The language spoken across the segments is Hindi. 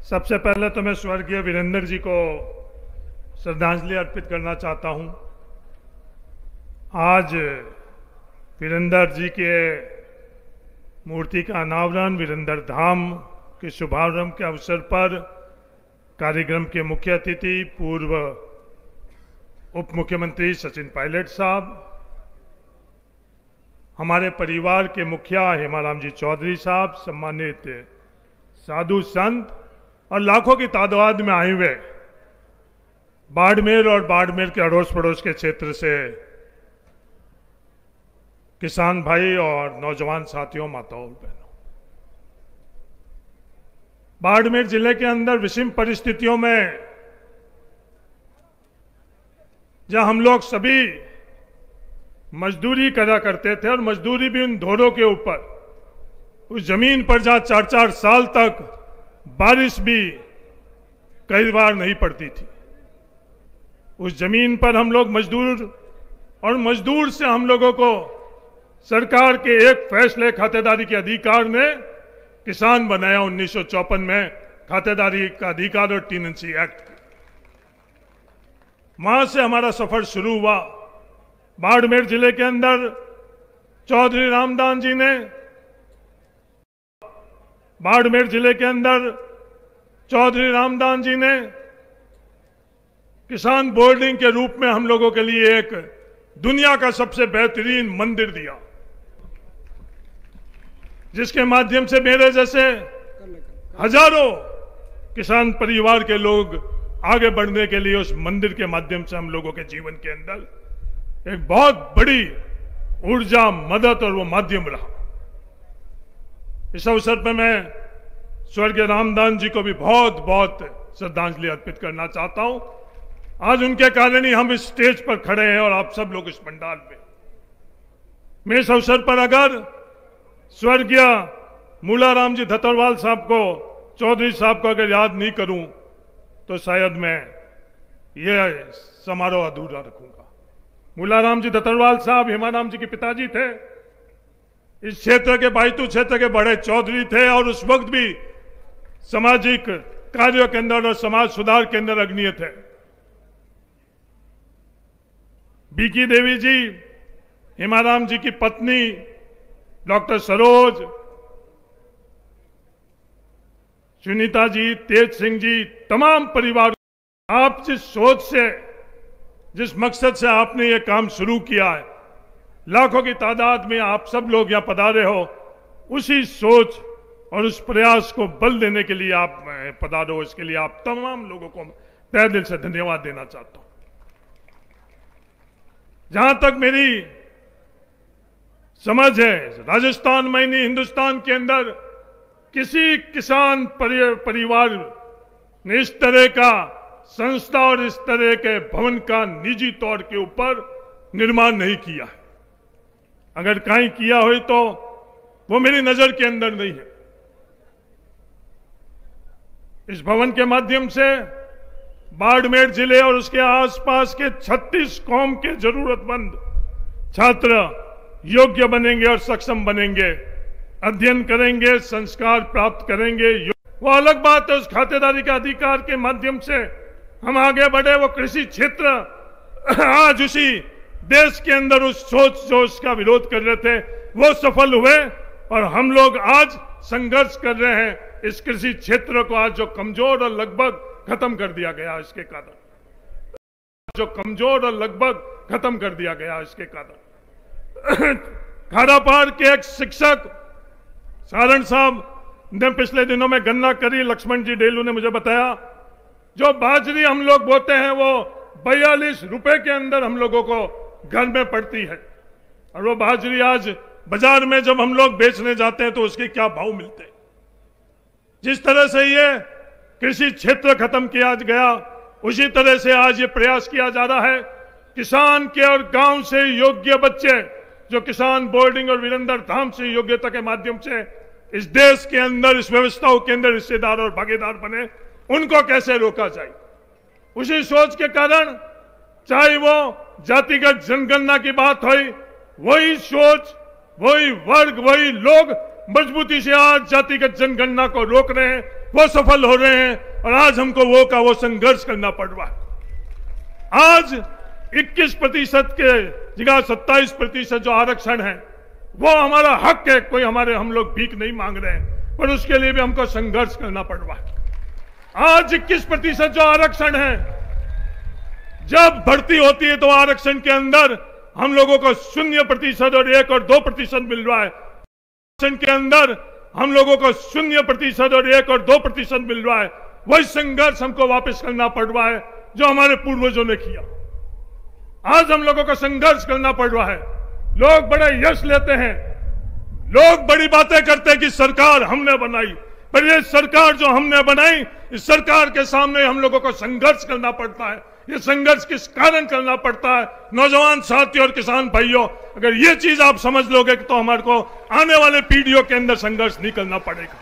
सबसे पहले तो मैं स्वर्गीय वीरेंद्र जी को श्रद्धांजलि अर्पित करना चाहता हूं। आज वीरेंद्र जी के मूर्ति का अनावरण, वीरेंद्र धाम के शुभारंभ के अवसर पर कार्यक्रम के मुख्य अतिथि पूर्व उप मुख्यमंत्री सचिन पायलट साहब, हमारे परिवार के मुखिया हेमाराम जी चौधरी साहब, सम्मानित साधु संत और लाखों की तादाद में आए हुए बाड़मेर और बाड़मेर के अड़ोस पड़ोस के क्षेत्र से किसान भाई और नौजवान साथियों, माताओं और बहनों, बाड़मेर जिले के अंदर विषम परिस्थितियों में जहां हम लोग सभी मजदूरी करा करते थे और मजदूरी भी उन ढोरों के ऊपर, उस जमीन पर जहां 4-4 साल तक बारिश भी कई बार नहीं पड़ती थी, उस जमीन पर हम लोग मजदूर और मजदूर से हम लोगों को सरकार के एक फैसले खातेदारी के अधिकार ने किसान बनाया 1954 में, खातेदारी का अधिकार और टीनेंसी एक्ट। वहां से हमारा सफर शुरू हुआ। बाड़मेर जिले के अंदर चौधरी रामदान जी ने, बाड़मेर जिले के अंदर चौधरी रामदान जी ने किसान बोर्डिंग के रूप में हम लोगों के लिए एक दुनिया का सबसे बेहतरीन मंदिर दिया, जिसके माध्यम से मेरे जैसे हजारों किसान परिवार के लोग आगे बढ़ने के लिए उस मंदिर के माध्यम से हम लोगों के जीवन के अंदर एक बहुत बड़ी ऊर्जा, मदद और वो माध्यम रहा। इस अवसर पर मैं स्वर्गीय रामदान जी को भी बहुत बहुत श्रद्धांजलि अर्पित करना चाहता हूं। आज उनके कारण ही हम इस स्टेज पर खड़े हैं और आप सब लोग इस पंडाल में। मैं इस अवसर पर अगर स्वर्गीय मूलाराम जी धतरवाल साहब को, चौधरी साहब को अगर याद नहीं करूं तो शायद मैं ये समारोह अधूरा रखूंगा। मूलाराम जी धतरवाल साहब हेमाराम जी के पिताजी थे, इस क्षेत्र के बायतू क्षेत्र के बड़े चौधरी थे और उस वक्त भी सामाजिक कार्यों के अंदर और समाज सुधार के अंदर अग्रणीय थे। बीकी देवी जी, हेमाराम जी की पत्नी डॉक्टर सरोज, सुनीता जी, तेज सिंह जी, तमाम परिवार, आप जिस सोच से, जिस मकसद से आपने ये काम शुरू किया है, लाखों की तादाद में आप सब लोग यहां पधारे हो, उसी सोच और उस प्रयास को बल देने के लिए आप पधारो, इसके लिए आप तमाम लोगों को तहे दिल से धन्यवाद देना चाहता हूं। जहां तक मेरी समझ है, राजस्थान में नहीं, हिंदुस्तान के अंदर किसी किसान परिवार ने इस तरह का संस्था और इस तरह के भवन का निजी तौर के ऊपर निर्माण नहीं किया है। अगर कहीं किया हो तो वो मेरी नजर के अंदर नहीं है। इस भवन के माध्यम से बाड़मेर जिले और उसके आसपास के 36 कौम के जरूरतमंद छात्र योग्य बनेंगे और सक्षम बनेंगे, अध्ययन करेंगे, संस्कार प्राप्त करेंगे। वो अलग बात है, उस खातेदारी के अधिकार के माध्यम से हम आगे बढ़े। वो कृषि क्षेत्र आज उसी देश के अंदर उस सोच जो उसका विरोध कर रहे थे वो सफल हुए और हम लोग आज संघर्ष कर रहे हैं इस कृषि क्षेत्र को आज जो कमजोर और लगभग खत्म कर दिया गया इसके कारण, जो कमजोर और लगभग खत्म कर दिया गया इसके कारण। खारापार के एक शिक्षक सारण साहब ने पिछले दिनों में गन्ना करी, लक्ष्मण जी डेलू ने मुझे बताया, जो बाजरी हम लोग बोते हैं वो 42 रुपए के अंदर हम लोगों को घर में पड़ती है, और वो बाजरी आज बाजार में जब हम लोग बेचने जाते हैं तो उसके क्या भाव मिलते हैं। जिस तरह से ये कृषि क्षेत्र खत्म किया गया, उसी तरह से आज ये प्रयास किया जा रहा है किसान के और गांव से योग्य बच्चे जो किसान बोर्डिंग और वीरेंद्र धाम से योग्यता के माध्यम से इस देश के अंदर, इस व्यवस्थाओं के अंदर हिस्सेदार और भागीदार बने, उनको कैसे रोका जाए। उसी सोच के कारण चाहे वो जातिगत जनगणना की बात हो, वही सोच, वही वर्ग, वही लोग मजबूती से आज जातिगत जनगणना को रोक रहे हैं वो सफल हो रहे हैं और आज हमको वो संघर्ष करना पड़ रहा है। आज 21% के जगह 27% जो आरक्षण है वो हमारा हक है, कोई हम लोग भीख नहीं मांग रहे हैं, पर उसके लिए भी हमको संघर्ष करना पड़ रहा है। आज 21% जो आरक्षण है, जब भर्ती होती है तो आरक्षण के अंदर हम लोगों को 0% और 1 और 2% मिल रहा है। आरक्षण के अंदर हम लोगों को 0% और 1 और 2% मिल रहा है। वही संघर्ष हमको वापस करना पड़ रहा है जो हमारे पूर्वजों ने किया। आज हम लोगों को संघर्ष करना पड़ रहा है। लोग बड़े यश लेते हैं, लोग बड़ी बातें करते हैं कि सरकार हमने बनाई, पर ये सरकार जो हमने बनाई, इस सरकार के सामने हम लोगों को संघर्ष करना पड़ता है। ये संघर्ष किस कारण करना पड़ता है? नौजवान साथियों और किसान भाइयों, अगर ये चीज आप समझ लोगे तो हमारे को आने वाले पीढ़ियों के अंदर संघर्ष नहीं करना पड़ेगा।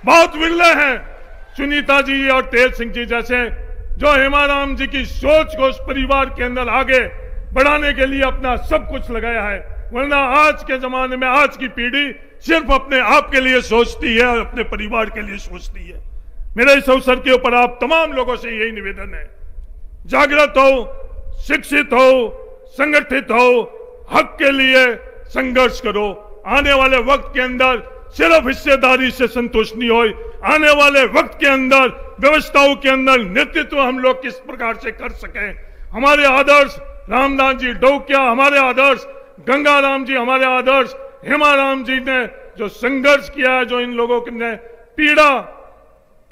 बहुत विरले हैं सुनीता जी और तेज सिंह जी जैसे, जो हेमाराम जी की सोच को उस परिवार के अंदर आगे बढ़ाने के लिए अपना सब कुछ लगाया है। वरना आज के जमाने में आज की पीढ़ी सिर्फ अपने आप के लिए सोचती है और अपने परिवार के लिए सोचती है। मेरे इस अवसर के ऊपर आप तमाम लोगों से यही निवेदन है, जागृत हो, शिक्षित हो, संगठित हो, हक के लिए संघर्ष करो। आने वाले वक्त के अंदर सिर्फ हिस्सेदारी से संतुष्ट नहीं हो, आने वाले वक्त के अंदर व्यवस्थाओं के अंदर नेतृत्व हम लोग किस प्रकार से कर सके। हमारे आदर्श रामदास जी डोकिया, हमारे आदर्श गंगाराम जी, हमारे आदर्श हेमाराम जी ने जो संघर्ष किया है, जो इन लोगों ने पीड़ा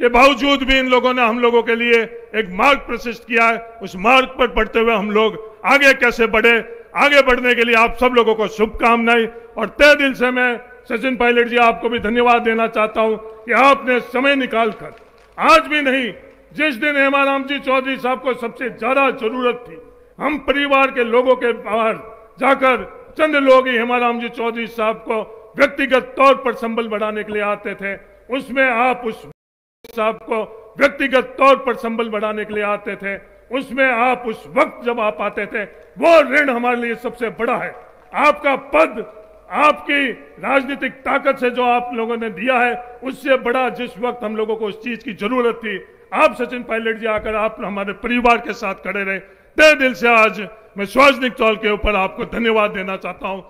के बावजूद भी इन लोगों ने हम लोगों के लिए एक मार्ग प्रशस्त किया है, उस मार्ग पर बढ़ते हुए हम लोग आगे कैसे बढ़े, आगे बढ़ने के लिए आप सब लोगों को शुभकामनाएं। और तहे दिल से मैं सचिन पायलट जी आपको भी धन्यवाद देना चाहता हूं कि आपने समय निकालकर, आज भी नहीं, जिस दिन हेमाराम जी चौधरी साहब को सबसे ज्यादा जरूरत थी, हम परिवार के लोगों के बाहर जाकर चंद लोग ही हेमाराम जी चौधरी साहब को व्यक्तिगत तौर पर संबल बढ़ाने के लिए आते थे, उसमें आप उस साहब को व्यक्तिगत तौर पर संबल बढ़ाने के लिए आते थे, उसमें आप उस वक्त जब आप आते थे, वो ऋण हमारे लिए सबसे बड़ा है। आपका पद, आपकी राजनीतिक ताकत से जो आप लोगों ने दिया है, उससे बड़ा जिस वक्त हम लोगों को उस चीज की जरूरत थी, आप सचिन पायलट जी आकर आप हमारे परिवार के साथ खड़े रहे। तहे दिल से आज मैं सार्वजनिक तौर के ऊपर आपको धन्यवाद देना चाहता हूं।